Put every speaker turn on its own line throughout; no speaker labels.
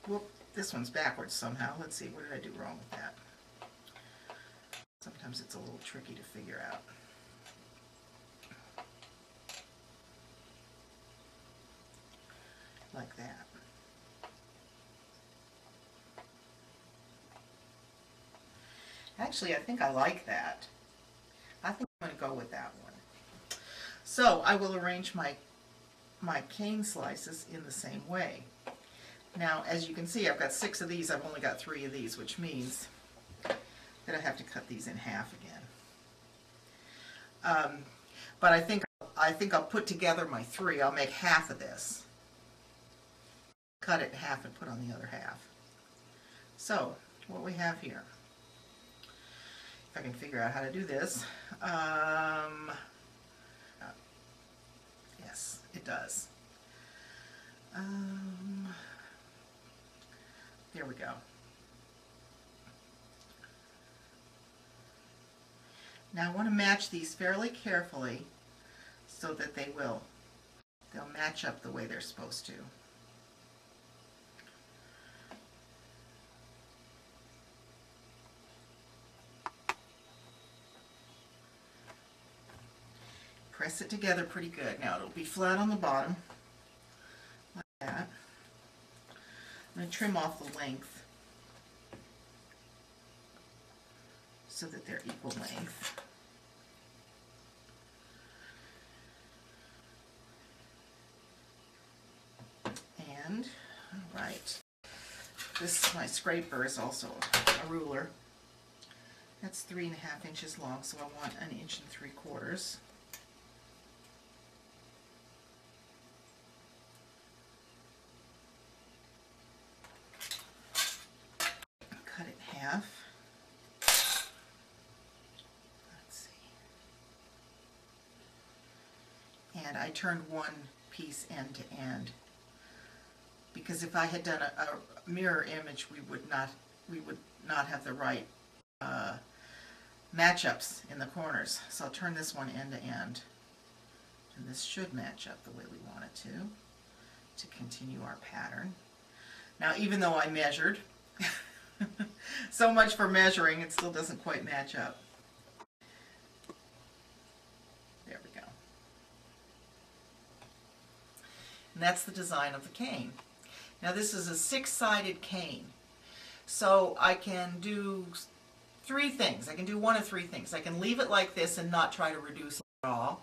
whoop, this one's backwards somehow. Let's see, what did I do wrong with that? Sometimes it's a little tricky to figure out. Like that. Actually, I think I like that. I think I'm going to go with that one. So I will arrange my cane slices in the same way. Now, as you can see, I've got 6 of these. I've only got 3 of these, which means that I have to cut these in half again. But I think I'll put together my 3. I'll make half of this. Cut it in half and put on the other half. So, what we have here, if I can figure out how to do this, yes, it does. There we go. Now I want to match these fairly carefully so that they'll match up the way they're supposed to. Press it together pretty good. Now it'll be flat on the bottom, like that. I'm going to trim off the length so that they're equal length. And, all right, this, my scraper is also a ruler. That's 3.5 inches long, so I want 1 3/4 inches. Cut it in half. Let's see. And I turned one piece end to end, because if I had done a mirror image, we would not have the right matchups in the corners. So I'll turn this one end to end, and this should match up the way we want it to continue our pattern. Now, even though I measured, so much for measuring, it still doesn't quite match up. There we go. And that's the design of the cane. Now this is a 6-sided cane, so I can do 3 things. I can do one of 3 things. I can leave it like this and not try to reduce it at all,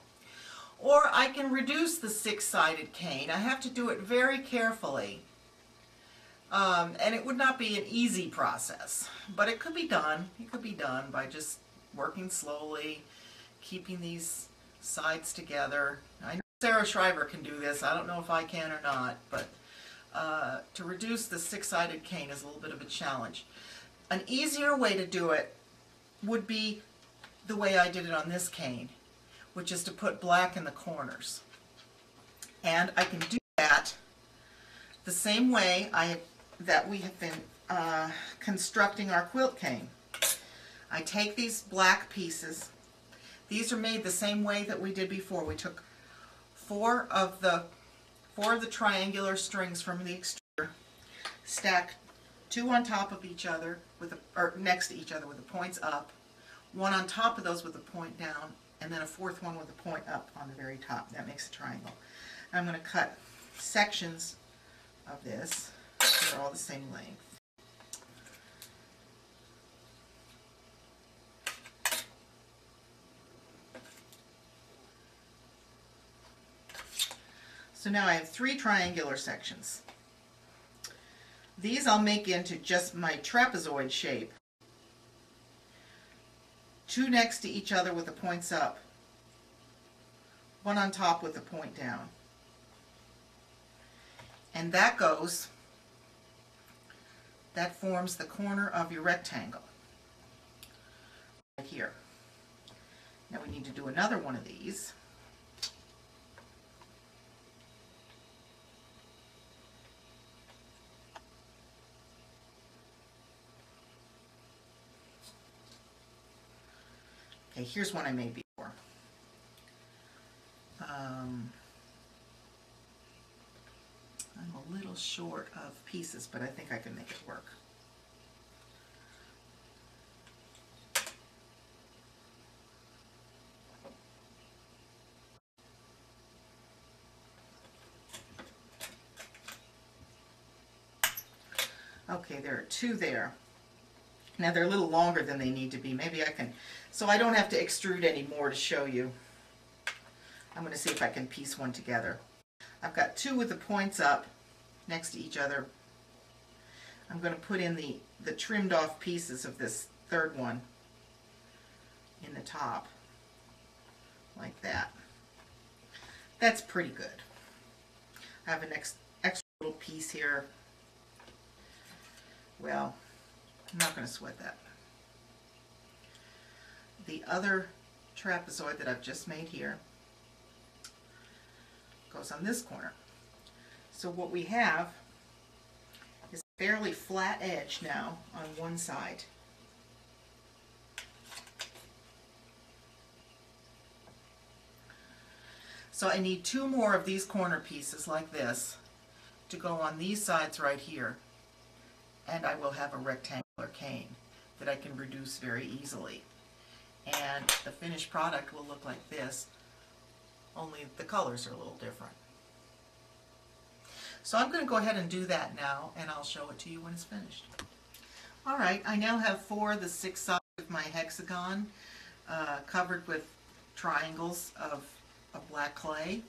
or I can reduce the 6-sided cane. I have to do it very carefully, and it would not be an easy process, but it could be done. It could be done by just working slowly, keeping these sides together. I know Sarah Shriver can do this. I don't know if I can or not, but to reduce the 6-sided cane is a little bit of a challenge. An easier way to do it would be the way I did it on this cane, which is to put black in the corners. And I can do that the same way that we have been constructing our quilt cane. I take these black pieces. These are made the same way that we did before. We took 4 of the triangular strings from the extruder, stacked 2 on top of each other or next to each other with the points up, 1 on top of those with the point down, and then a 4th one with a point up on the very top. That makes a triangle. And I'm going to cut sections of this. They're all the same length. So now I have 3 triangular sections. These I'll make into just my trapezoid shape. 2 next to each other with the points up. 1 on top with the point down. And that forms the corner of your rectangle. Right here. Now we need to do another one of these. Okay, here's one I made before. I'm a little short of pieces, but I think I can make it work. Okay, there are 2 there. Now they're a little longer than they need to be. Maybe I can, so I don't have to extrude any more to show you. I'm going to see if I can piece one together. I've got 2 with the points up next to each other. I'm going to put in the trimmed off pieces of this 3rd one in the top, like that. That's pretty good. I have an extra little piece here. Well, I'm not going to sweat that. The other trapezoid that I've just made here goes on this corner. So what we have is a fairly flat edge now on one side. So I need 2 more of these corner pieces like this to go on these sides right here, and I will have a rectangular cane that I can reduce very easily. And the finished product will look like this, only the colors are a little different. So I'm going to go ahead and do that now, and I'll show it to you when it's finished. Alright, I now have 4 of the 6 sides of my hexagon covered with triangles of black clay.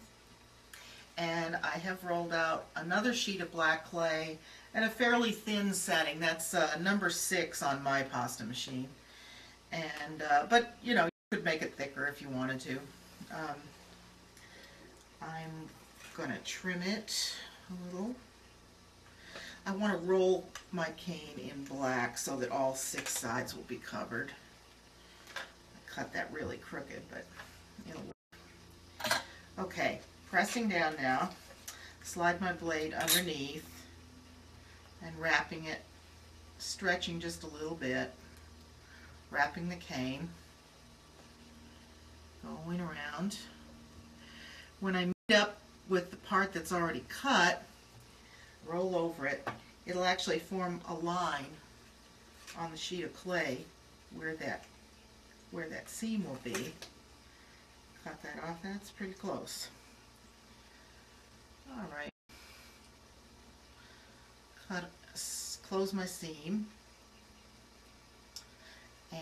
And I have rolled out another sheet of black clay and a fairly thin setting. That's number 6 on my pasta machine. And but you know, you could make it thicker if you wanted to. I'm going to trim it a little. I want to roll my cane in black so that all 6 sides will be covered. I cut that really crooked, but it'll work. Okay, pressing down now. Slide my blade underneath and wrapping it, stretching just a little bit, wrapping the cane, going around. When I meet up with the part that's already cut, roll over it, it'll actually form a line on the sheet of clay where that seam will be. Cut that off, that's pretty close. Alright. Close my seam, and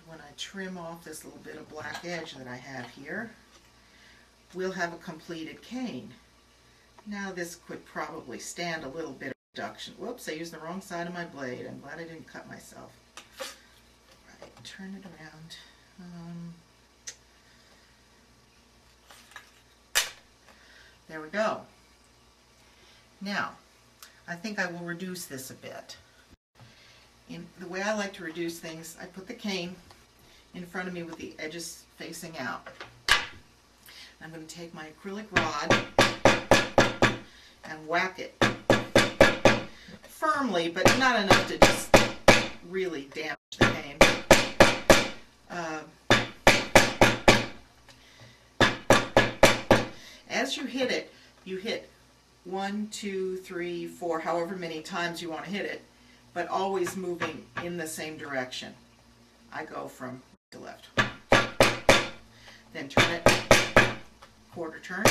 when I trim off this little bit of black edge that I have here, we'll have a completed cane. Now this could probably stand a little bit of reduction. Whoops, I used the wrong side of my blade. I'm glad I didn't cut myself. Right, turn it around. There we go. Now, I think I will reduce this a bit. The way I like to reduce things, I put the cane in front of me with the edges facing out. I'm going to take my acrylic rod and whack it firmly, but not enough to just really damage the cane. As you hit it, you hit 1, 2, 3, 4, however many times you want to hit it, but always moving in the same direction. I go from right to left. Then turn it, quarter turn,